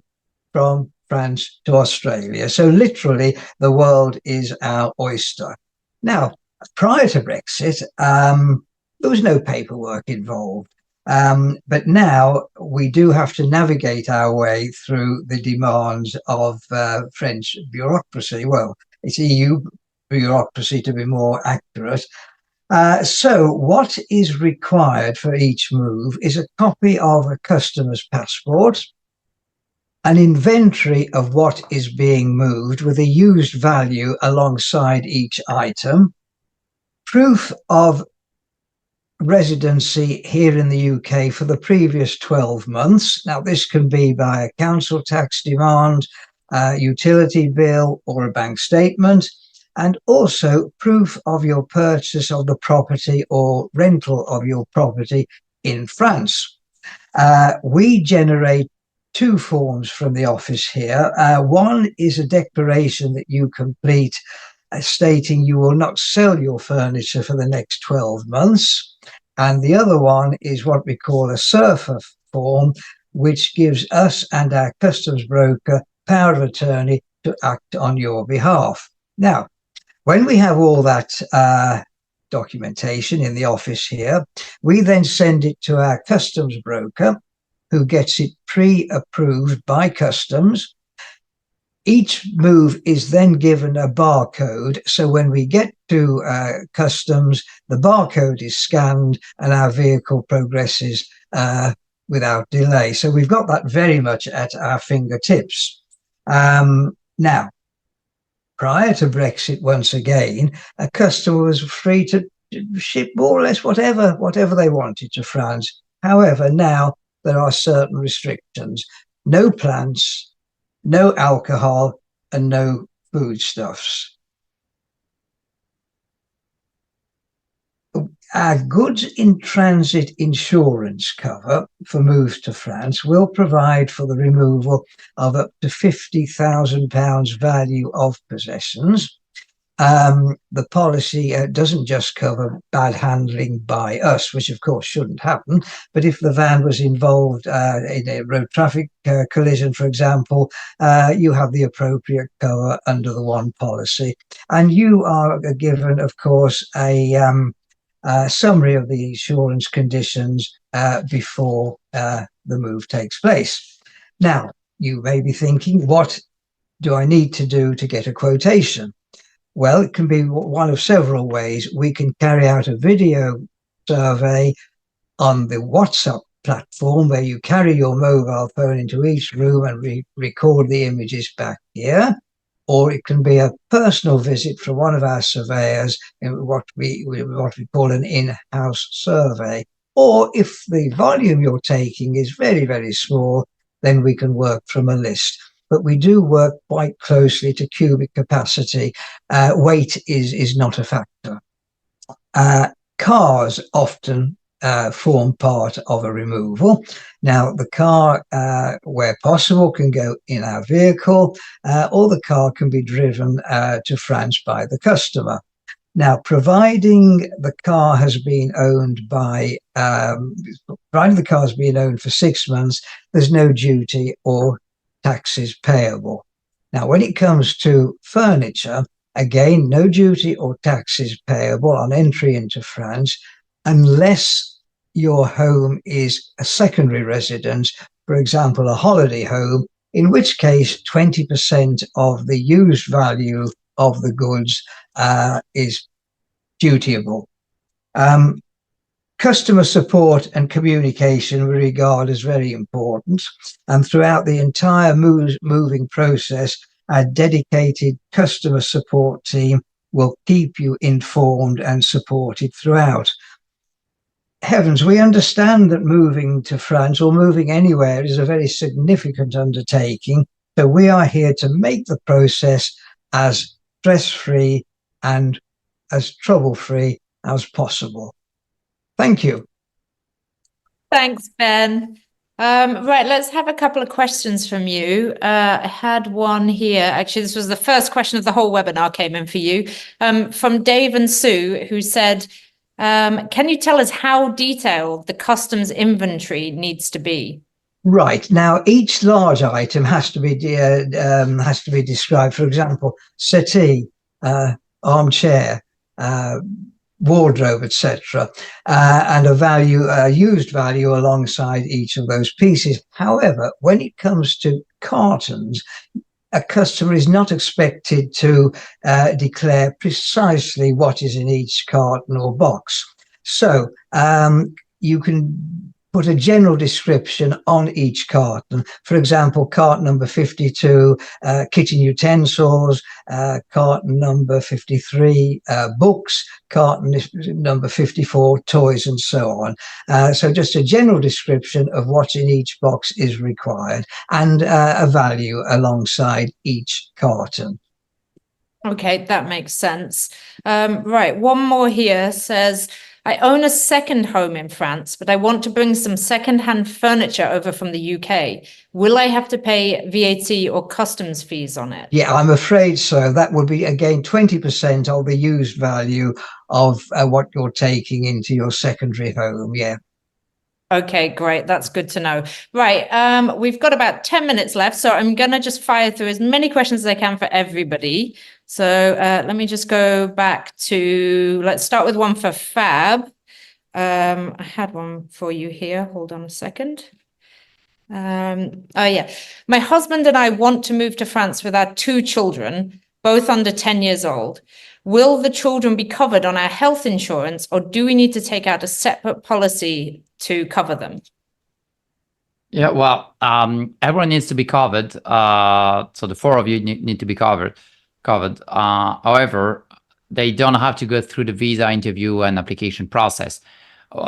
from France to Australia. So literally the world is our oyster. Now, prior to Brexit, there was no paperwork involved. But now we do have to navigate our way through the demands of French bureaucracy. Well, it's EU bureaucracy to be more accurate. So what is required for each move is a copy of a customer's passport, an inventory of what is being moved with a used value alongside each item, proof of residency here in the UK for the previous 12 months. Now, this can be by a council tax demand, a utility bill, or a bank statement, and also proof of your purchase of the property or rental of your property in France. We generate two forms from the office here. One is a declaration that you complete stating you will not sell your furniture for the next 12 months. And the other one is what we call a surfer form, which gives us and our customs broker power of attorney to act on your behalf. Now, when we have all that documentation in the office here, we then send it to our customs broker, who gets it pre-approved by customs. Each move is then given a barcode. So when we get to customs, the barcode is scanned and our vehicle progresses without delay. So we've got that very much at our fingertips. Now, prior to Brexit, once again, a customer was free to ship more or less whatever they wanted to France. However, now there are certain restrictions. No plants, no alcohol, and no foodstuffs. Our goods in transit insurance cover for moves to France will provide for the removal of up to £50,000 value of possessions. the policy doesn't just cover bad handling by us, which of course shouldn't happen, but if the van was involved in a road traffic collision, for example, you have the appropriate cover under the one policy. And you are given, of course, a summary of the insurance conditions before the move takes place. Now, you may be thinking, what do I need to do to get a quotation? Well, it can be one of several ways. We can carry out a video survey on the WhatsApp platform, where you carry your mobile phone into each room and record the images back here. Or it can be a personal visit from one of our surveyors in what we call an in-house survey. Or if the volume you're taking is very, very small, then we can work from a list. But we do work quite closely to cubic capacity. Weight is not a factor. Cars often form part of a removal. Now, the car, where possible, can go in our vehicle, or the car can be driven to France by the customer. Now, providing the car has been owned for 6 months, there's no duty or taxes payable. Now, when it comes to furniture, again, no duty or taxes payable on entry into France, unless your home is a secondary residence, for example, a holiday home, in which case 20% of the used value of the goods is dutiable. Customer support and communication we regard as very important, and throughout the entire moving process, our dedicated customer support team will keep you informed and supported throughout. Heavens, we understand that moving to France or moving anywhere is a very significant undertaking, so we are here to make the process as stress-free and as trouble-free as possible. Thank you. Thanks, Ben. Right, let's have a couple of questions from you. I had one here. Actually, this was the first question of the whole webinar came in for you, from Dave and Sue, who said, can you tell us how detailed the customs inventory needs to be? Right. Now, each large item has to be described. For example, settee, armchair, wardrobe, etc., and a used value alongside each of those pieces. However, when it comes to cartons, a customer is not expected to declare precisely what is in each carton or box. So you can put a general description on each carton. For example, carton number 52, kitchen utensils, carton number 53, books, carton number 54, toys, and so on. So just a general description of what's in each box is required, and a value alongside each carton. Okay, that makes sense. Right, one more here says, I own a second home in France, but I want to bring some second-hand furniture over from the UK. Will I have to pay VAT or customs fees on it? Yeah, I'm afraid so. That would be, again, 20% of the used value of what you're taking into your secondary home, yeah. Okay, great. That's good to know. Right, we've got about 10 minutes left, so I'm going to just fire through as many questions as I can for everybody. So let me just go back to, let's start with one for Fab. I had one for you here. Hold on a second. Oh yeah. My husband and I want to move to France with our 2 children, both under 10 years old. Will the children be covered on our health insurance, or do we need to take out a separate policy to cover them? Yeah, well, everyone needs to be covered. So the 4 of you need to be covered. However, they don't have to go through the visa interview and application process.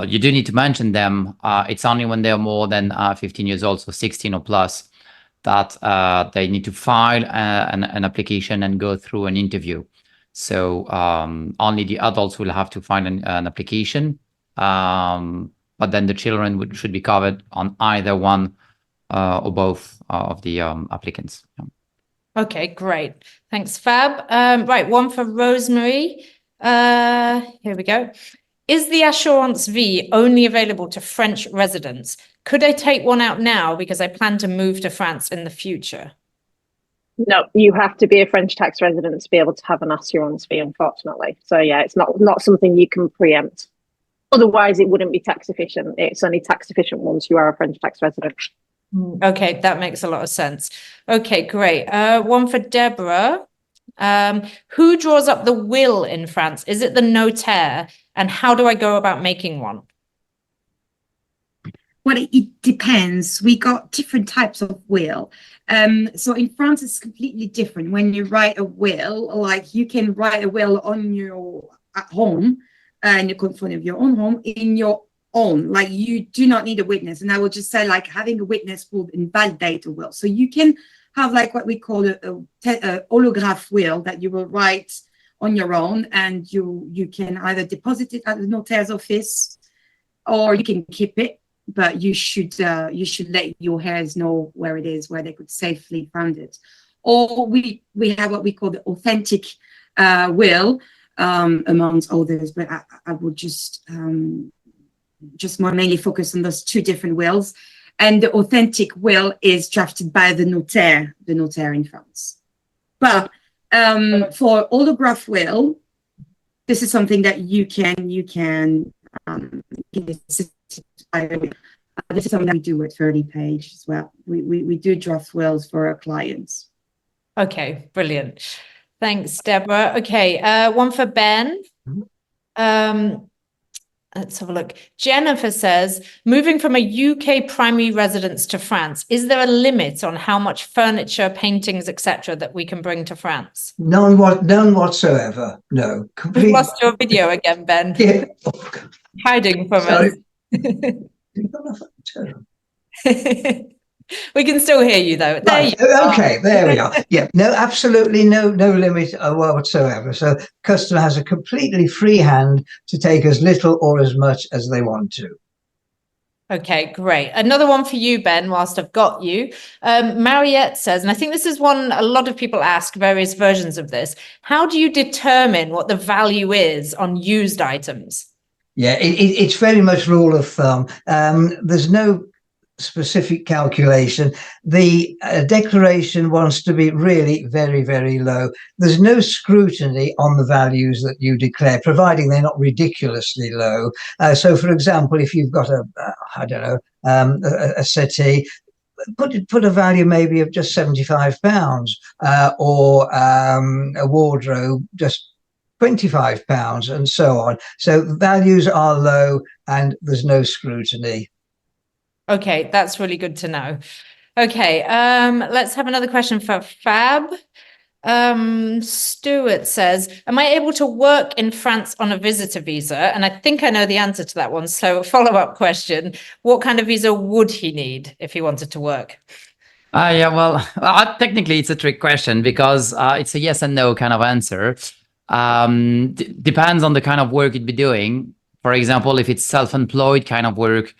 You do need to mention them. It's only when they're more than 15 years old, so 16 or plus, that they need to file an application and go through an interview. So only the adults will have to file an application, but then the children should be covered on either one or both of the applicants. Yeah. Okay, great. Thanks, Fab. Right, one for Rosemary. Here we go. Is the Assurance V only available to French residents? Could I take one out now because I plan to move to France in the future? No, you have to be a French tax resident to be able to have an assurance fee, unfortunately. So yeah, it's not something you can preempt. Otherwise, it wouldn't be tax efficient. It's only tax efficient once you are a French tax resident. Okay, that makes a lot of sense. Okay, great. One for Deborah. Who draws up the will in France? Is it the notaire? And how do I go about making one? Well, it depends. We got different types of will. So in France, it's completely different. When you write a will, like you can write a will on your home, in the comfort of your own home, in your own, like you do not need a witness. And I would just say, like, having a witness would invalidate a will. So you can have like what we call a holograph will that you will write on your own, and you can either deposit it at the notaire's office or you can keep it, but you should let your heirs know where it is, where they could safely find it. Or we have what we call the authentic will, amongst others, but I would just more mainly focus on those two different wills. And the authentic will is drafted by the notaire in France. But for holograph will, this is something that you can this is something that we do at Furley Page as well. We do draft wills for our clients. Okay, brilliant. Thanks, Deborah. Okay, one for Ben. Let's have a look. Jennifer says, moving from a UK primary residence to France, is there a limit on how much furniture, paintings, etc. that we can bring to France? None whatsoever. No. We've lost your video again, Ben. Yeah. Hiding from Sorry. us. We can still hear you though. Right. Okay, there we are. Yeah, no, absolutely no limit whatsoever. So customer has a completely free hand to take as little or as much as they want to. Okay, great. Another one for you, Ben, whilst I've got you. Mariette says, and I think this is one a lot of people ask, various versions of this. How do you determine what the value is on used items? Yeah, it's very much rule of thumb. There's no specific calculation. The declaration wants to be really very, very low. There's no scrutiny on the values that you declare, providing they're not ridiculously low. So, for example, if you've got a settee, put a value maybe of just £75, or a wardrobe just £25, and so on. So values are low and there's no scrutiny. Okay, that's really good to know. Okay, let's have another question for Fab. Stuart says, am I able to work in France on a visitor visa? And I think I know the answer to that one. So follow-up question, what kind of visa would he need if he wanted to work? Yeah, well, technically it's a trick question because it's a yes and no kind of answer. Depends on the kind of work you'd be doing. For example, if it's self-employed kind of work,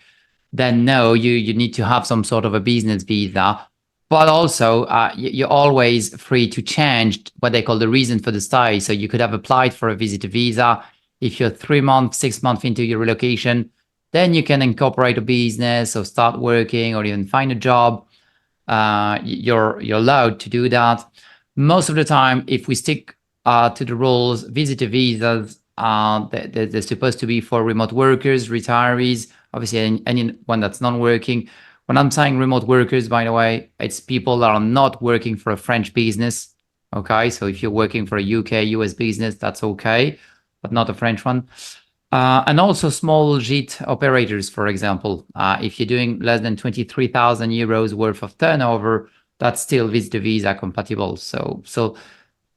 then no, you need to have some sort of a business visa. But also, you're always free to change what they call the reason for the stay. So you could have applied for a visitor visa. If you're 3 months, 6 months into your relocation, then you can incorporate a business or start working or even find a job. You're allowed to do that. Most of the time, if we stick to the rules, visitor visas, they're supposed to be for remote workers, retirees, obviously anyone that's not working. When I'm saying remote workers, by the way, it's people that are not working for a French business. Okay, so if you're working for a UK, US business, that's okay, but not a French one. And also small JIT operators, for example. If you're doing less than 23,000 euros worth of turnover, that's still visitor visa compatible. So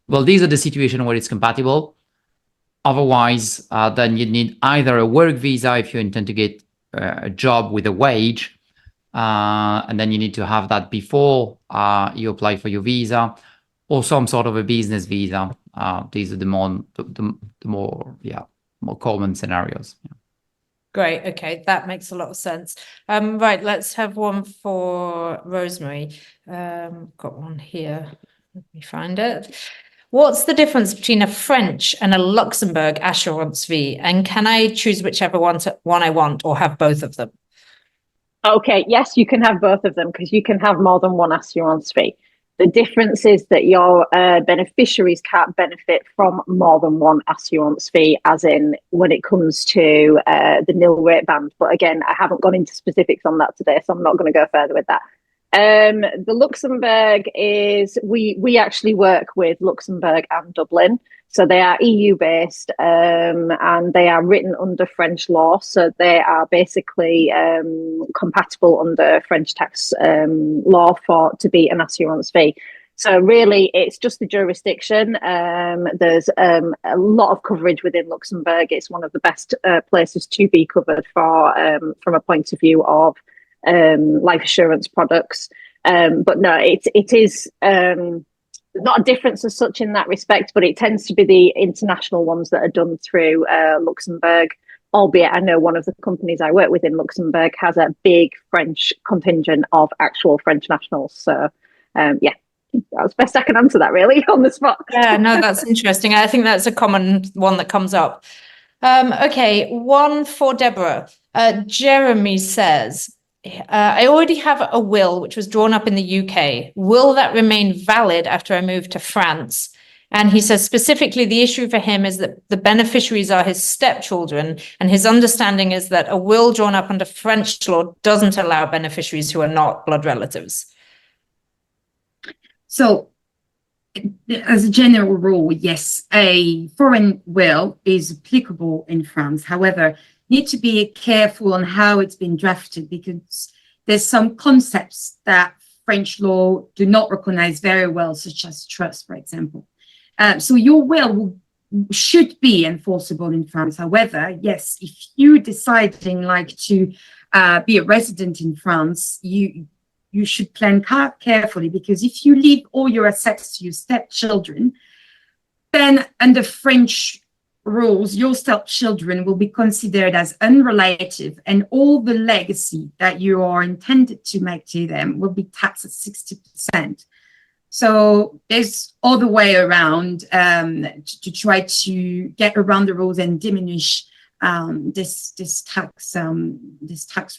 well, these are the situations where it's compatible. Otherwise, then you'd need either a work visa if you intend to get a job with a wage, and then you need to have that before you apply for your visa, or some sort of a business visa. These are the more common scenarios. Yeah. Great. Okay, that makes a lot of sense. Right, let's have one for Rosemary. Got one here. Let me find it. What's the difference between a French and a Luxembourg assurance fee? And can I choose whichever one I want or have both of them? Okay, yes, you can have both of them because you can have more than one assurance fee. The difference is that your beneficiaries can't benefit from more than one assurance fee, as in when it comes to the nil rate band. But again, I haven't gone into specifics on that today, so I'm not going to go further with that. The Luxembourg is, we actually work with Luxembourg and Dublin. So they are EU based and they are written under French law. So they are basically compatible under French tax law to be an assurance fee. So really, it's just the jurisdiction. There's a lot of coverage within Luxembourg. It's one of the best places to be covered for from a point of view of life assurance products. But no, it is not a difference as such in that respect, but it tends to be the international ones that are done through Luxembourg, albeit I know one of the companies I work with in Luxembourg has a big French contingent of actual French nationals. So yeah, that's best I can answer that really on the spot. Yeah, no, that's interesting. I think that's a common one that comes up. Okay, one for Deborah. Jeremy says, I already have a will which was drawn up in the UK. Will that remain valid after I move to France? And he says specifically the issue for him is that the beneficiaries are his stepchildren, and his understanding is that a will drawn up under French law doesn't allow beneficiaries who are not blood relatives. So, as a general rule, yes, a foreign will is applicable in France. However, need to be careful on how it's been drafted because there's some concepts that French law do not recognize very well, such as trust, for example. So your will should be enforceable in France. However, yes, if you're deciding like to be a resident in France, you should plan carefully because if you leave all your assets to your stepchildren, then under French rules, your stepchildren will be considered as unrelated, and all the legacy that you are intended to make to them will be taxed at 60%. So there's all the way around to try to get around the rules and diminish this tax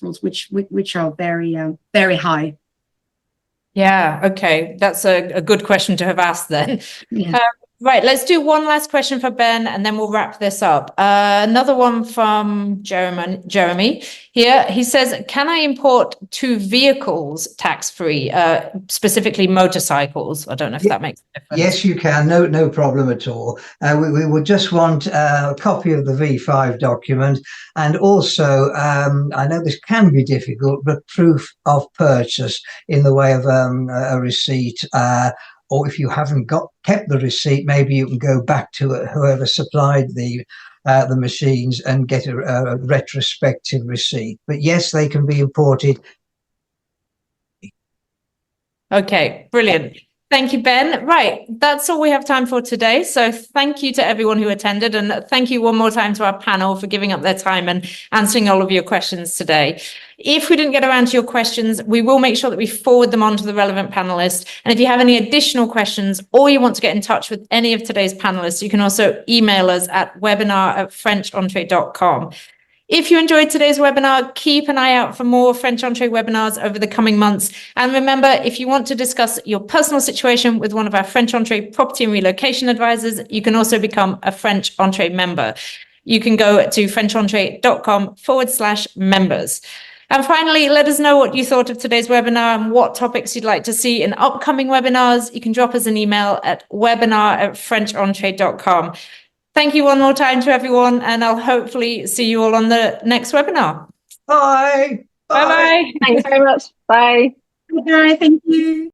rules, which are very high. Yeah, okay. That's a good question to have asked then. Yeah. Right, let's do one last question for Ben and then we'll wrap this up. Another one from Jeremy here. He says, can I import 2 vehicles tax-free, specifically motorcycles? I don't know if that makes a difference. Yes, you can. No problem at all. We would just want a copy of the V5 document. And also, I know this can be difficult, but proof of purchase in the way of a receipt, or if you haven't kept the receipt, maybe you can go back to whoever supplied the machines and get a retrospective receipt. But yes, they can be imported. Okay, brilliant. Thank you, Ben. Right, that's all we have time for today. So thank you to everyone who attended, and thank you one more time to our panel for giving up their time and answering all of your questions today. If we didn't get around to your questions, we will make sure that we forward them on to the relevant panelists. And if you have any additional questions or you want to get in touch with any of today's panelists, you can also email us at webinar@FrenchEntrée.com. If you enjoyed today's webinar, keep an eye out for more FrenchEntrée webinars over the coming months. And remember, if you want to discuss your personal situation with one of our FrenchEntrée property and relocation advisors, you can also become a FrenchEntrée member. You can go to FrenchEntrée.com/members. And finally, let us know what you thought of today's webinar and what topics you'd like to see in upcoming webinars. You can drop us an email at webinar@FrenchEntrée.com. Thank you one more time to everyone, and I'll hopefully see you all on the next webinar. Bye. Bye-bye. Thanks very much. Bye. Bye. Thank you.